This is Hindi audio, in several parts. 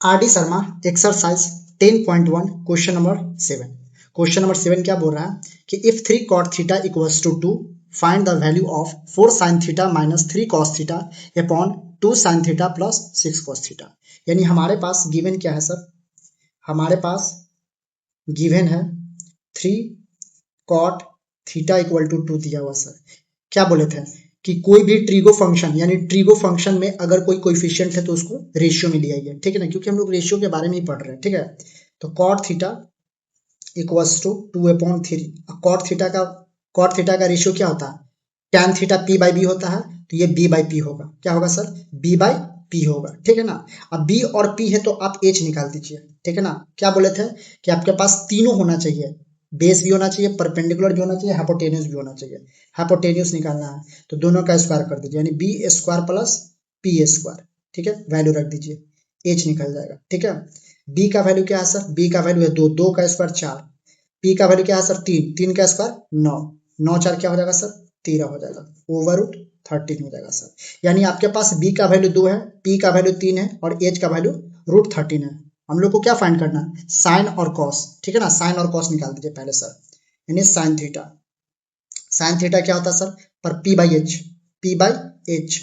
RD. Sharma exercise 10.1 question number 7। Question number 7 क्या बोल रहा है कि if 3 cot theta equals to 2 find the value of 4 sin theta minus 3 cos theta upon 2 sin theta plus 6 cos theta. यानी हमारे पास गिवन क्या है सर, हमारे पास गिवन है 3 cot थीटा इक्वल टू 2 दिया हुआ सर। क्या बोले थे कि कोई भी ट्रीगो फंक्शन, यानी ट्रीगो फंक्शन में अगर कोई कोएफिशिएंट है तो उसको रेशियो में लिया गया, ठीक है ना, क्योंकि हम लोग रेशियो के बारे में ही पढ़ रहे हैं, ठीक है। तो cot theta equals to 2/3। cot theta का रेशियो क्या होता है, tan theta p by B होता है, तो ये b बाई पी होगा। क्या होगा सर, b बाई पी होगा, ठीक है ना। अब b और p है तो आप h निकाल दीजिए, ठीक है ना। क्या बोले थे कि आपके पास तीनों होना चाहिए, बेस भी होना चाहिए, परपेंडिकुलर भी होना चाहिए, हाइपोटेन्यूस भी होना चाहिए। हाइपोटेन्यूस निकालना है तो दोनों का स्क्वायर कर दीजिए, यानी B square plus P square, ठीक है। वैल्यू रख दीजिए, एच निकल जाएगा, ठीक है। बी का वैल्यू क्या है सर, बी का वैल्यू है 2, 2 का स्क्वायर 4, पी का वैल्यू क्या है सर 3, 3 का स्क्वायर 9, 9 4 क्या हो जाएगा सर 13 हो जाएगा, ओवर रूट 13 हो जाएगा सर। यानी आपके पास बी का वैल्यू 2 है, पी का वैल्यू 3 है और एच का वैल्यू रूट 13 है। हम लोग को क्या फाइंड करना है, साइन और कॉस, ठीक है ना। साइन और कॉस निकाल दीजिए पहले सर, यानी साइन थीटा। साइन थीटा क्या होता है सर, पर P by H, P by H.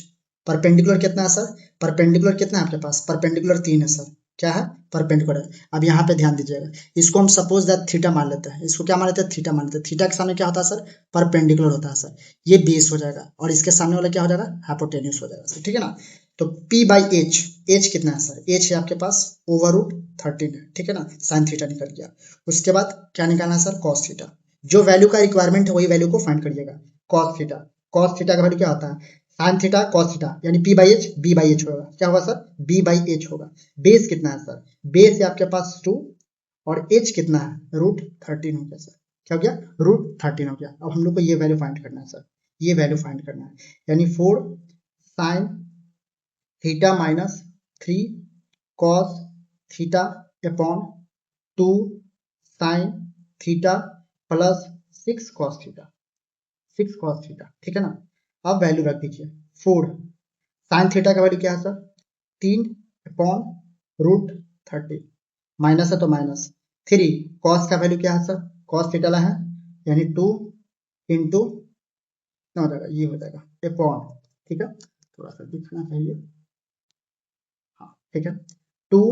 Perpendicular कितना है सर, परपेंडिकुलर कितना है आपके पास, परपेंडिकुलर 3 है सर। क्या है, परपेंडिकुलर है। अब यहाँ पे ध्यान दीजिएगा, इसको हम सपोज दैट थीटा मान लेते हैं, इसको क्या मान लेते हैं, थीटा मान लेते हैं। थीटा के सामने क्या होता है सर, परपेंडिकुलर होता है सर, ये बेस हो जाएगा और इसके सामने वाला क्या हो जाएगा, हाइपोटेन्यूस हो जाएगा सर, ठीक है ना। तो p बाई एच, एच कितना है सर, एच है आपके पास ओवर रूट 13 है, ठीक है ना। साइन थीटा निकल गया। उसके बाद क्या निकालना है सर, कॉस थीटा। जो वैल्यू का रिक्वायरमेंट है वही वैल्यू को फाइंड करिएगा। कॉस थीटा, कॉस थीटा का वैल्यू क्या होता है, साइन थीटा कॉस थीटा, यानी P by H, B by H होगा। क्या होगा सर, बी बाई एच होगा। बेस कितना है सर, बेस है आपके पास 2 और एच कितना है, रूट 13 हो गया सर। क्या हो गया, रूट 13 हो गया। अब हम लोग को ये वैल्यू फाइंड करना है सर, ये वैल्यू फाइंड करना है, यानी 4 sine theta minus 3 cos theta upon 2 sine theta plus 6 cos theta, 6 cos theta, ठीक है ना। अब वैल्यू रख दीजिए 4 साइन थीटा का वैल्यू क्या है सर 3 अपॉन रूट 30, माइनस है तो माइनस 3, कॉस का वैल्यू क्या है सर, कॉस थीटा ला है, यानी 2 इंटू क्या हो जाएगा, ये हो जाएगा अपॉन, ठीक है। थोड़ा सा दिखना चाहिए, हाँ ठीक है। 2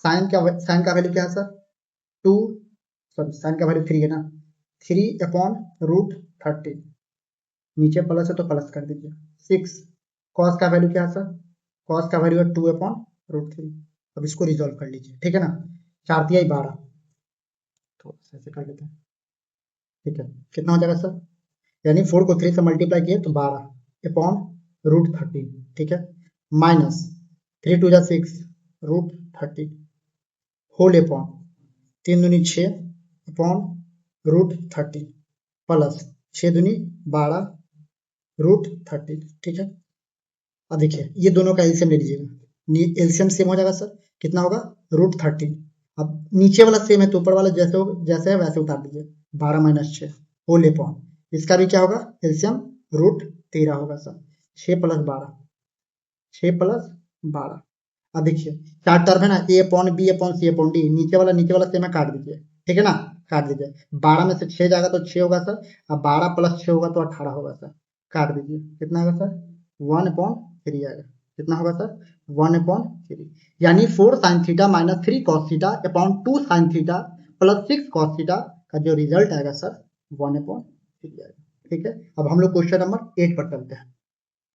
साइन का वैल्यू क्या है सर 2, सॉरी साइन का वैल्यू 3 है ना, 3 अपॉन रूट 30, नीचे प्लस है तो प्लस कर दीजिए। 6 कॉस का वैल्यू क्या है सर, कॉस का वैल्यू है 2 अपॉन रूट 3। अब इसको रिजोल्व कर लीजिए, ठीक है ना। 4 दिया 12, थोड़ा सा ऐसे कर लेते हैं, ठीक है। कितना हो जाएगा सर, यानी 4 को 3 से मल्टीप्लाई किए तो 12 अपॉन रूट 13, ठीक है। माइनस 3 2 जा 6 रूट 30 होल अपॉन 3 दूनी 6 अपॉन रूट 30 प्लस 6 दूनी 12 रूट 30, ठीक है। अब देखिए ये दोनों का एलसीएम ले लीजिएगा, एलसीएम सेम हो जाएगा सर, कितना होगा रूट 30। अब नीचे वाला सेम है तो ऊपर वाला जैसे है वैसे उतार दीजिए, 12 माइनस 6 होल अपॉन, इसका भी क्या होगा एलसीएम रूट 13 होगा सर। 6 plus 12, 6 plus 12। अब देखिए 4 टर्म है ना, ए अपॉन बी अपॉन सी अपॉन डी, नीचे वाला सेम है, काट दीजिए, ठीक है ना, काट दीजिए। 12 में से 6 जाएगा तो 6 होगा सर, अब 12 प्लस 6 होगा तो 18 होगा सर, काट दीजिए। कितना होगा सर 1/3 आएगा, कितना होगा सर 1/3, यानी 4 sine theta minus 3 cos theta upon 2 sine theta plus 6 cos theta का जो रिजल्ट आएगा सर 1/3 आएगा, ठीक है। अब हम लोग क्वेश्चन नंबर 8 पर चलते हैं।